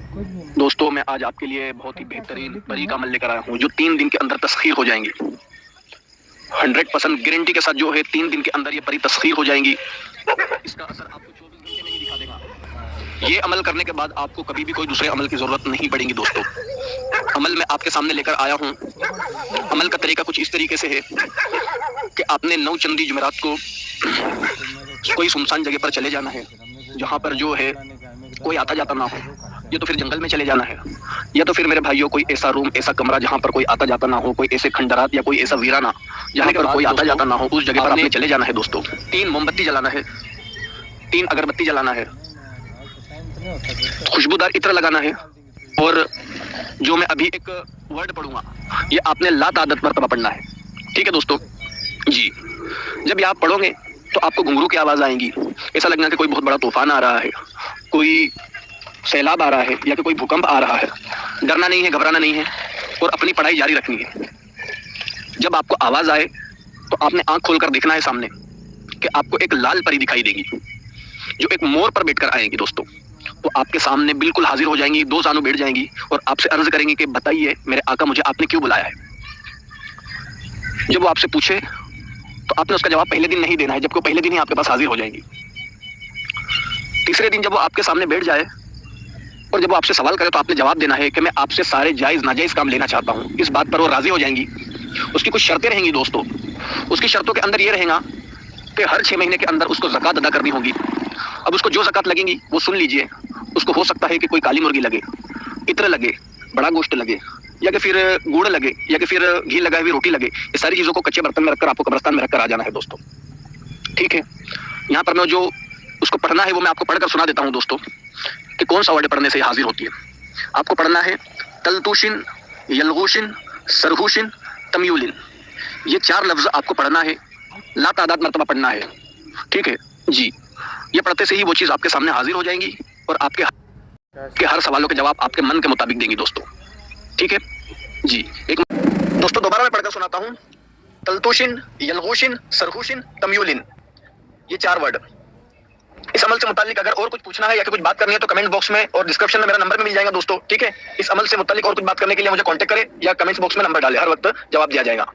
दोस्तों मैं आज आपके लिए बहुत ही बेहतरीन परी का अमल लेकर आया हूँ जो 3 दिन के अंदर तस्खीर हो जाएंगी। 100% गारंटी के साथ जो है 3 दिन के अंदर ये परी तस्खीर हो जाएंगी। इसका असर आपको 24 घंटे में ही दिखा देगा। ये अमल करने के बाद आपको कभी भी कोई दूसरे अमल की जरूरत नहीं पड़ेगी। दोस्तों अमल मैं आपके सामने लेकर आया हूँ। अमल का तरीका कुछ इस तरीके से है कि आपने 9 चंदी जुमेरात को कोई सुनसान जगह पर चले जाना है जहाँ पर जो है कोई आता जाता ना हो। ये तो फिर जंगल में चले जाना है, या तो फिर मेरे भाइयों कोई ऐसा रूम, ऐसा कमरा जहाँ पर कोई आता जाता ना हो, कोई ऐसे खंडरात या कोई ऐसा वीराना जहाँ पर कोई आता जाता ना हो, उस जगह पर आपने चले जाना है। दोस्तों 3 मोमबत्ती जलाना है, 3 अगरबत्ती जलाना है, खुशबूदार इत्र लगाना है, और जो मैं अभी एक वर्ड पढ़ूंगा ये आपने लातादत मरतबा पढ़ना है। ठीक है दोस्तों जी। जब ये आप पढ़ोगे तो आपको घुंघरू की आवाज आएंगी। ऐसा लगना कि कोई बहुत बड़ा तूफान आ रहा है, कोई सैलाब आ रहा है, या कि कोई भूकंप आ रहा है। डरना नहीं है, घबराना नहीं है, और अपनी पढ़ाई जारी रखनी है। जब आपको आवाज आए तो आपने आंख खोलकर देखना है सामने कि आपको एक लाल परी दिखाई देगी जो एक मोर पर बैठकर आएगी। दोस्तों वो आपके सामने बिल्कुल हाजिर हो जाएंगी, 2 जानू बैठ जाएंगी और आपसे अर्ज करेंगी कि बताइए मेरे आका, मुझे आपने क्यों बुलाया है। जब वो आपसे पूछे तो आपने उसका जवाब पहले दिन नहीं देना है, जबकि वो पहले दिन ही आपके पास हाजिर हो जाएंगी। तीसरे दिन जब वो आपके सामने बैठ जाए और जब वो आपसे सवाल करे तो आपने जवाब देना है कि मैं आपसे सारे जायज नाजायज काम लेना चाहता हूँ। इस बात पर वो राजी हो जाएंगी। उसकी कुछ शर्तें रहेंगी दोस्तों। उसकी शर्तों के अंदर ये रहेगा कि हर 6 महीने के अंदर उसको ज़कात अदा करनी होगी। अब उसको जो ज़कात लगेंगी वो सुन लीजिए। उसको हो सकता है कि कोई काली मुर्गी लगे, इत्र लगे, बड़ा गोश्त लगे, या कि फिर गुड़ लगे, या कि फिर घी लगाई हुई रोटी लगे। ये सारी चीज़ों को कच्चे बर्तन में रखकर आपको कब्रिस्तान में रखकर आ जाना है दोस्तों। ठीक है, यहाँ पर मैं जो उसको पढ़ना है वो मैं आपको पढ़कर सुना देता हूँ दोस्तों कि कौन सा वर्ड पढ़ने से हाजिर होती है। आपको पढ़ना है तलतूशिन, यलगूशिन, सरहूशिन, तमयूलिन। ये 4 लफ्ज आपको पढ़ना है, लातादाद मरतबा पढ़ना है। ठीक है जी। ये पढ़ते से ही वो चीज़ आपके सामने हाजिर हो जाएंगी और आपके हर सवालों के जवाब आपके मन के मुताबिक देंगी दोस्तों। ठीक है जी। एक दोस्तों दोबारा मैं पढ़कर सुनाता हूँ। तलतूशिन, यलगूशिन, सरहूशिन, तमयूलिन, ये 4 वर्ड। इस अमल से मुतालिक अगर और कुछ पूछना है या कुछ बात करनी है तो कमेंट बॉक्स में और डिस्क्रिप्शन में मेरा नंबर भी मिल जाएगा दोस्तों। ठीक है, इस अमल से मुतालिक और कुछ बात करने के लिए मुझे कांटेक्ट करें या कमेंट बॉक्स में नंबर डालें, हर वक्त जवाब दिया जाएगा।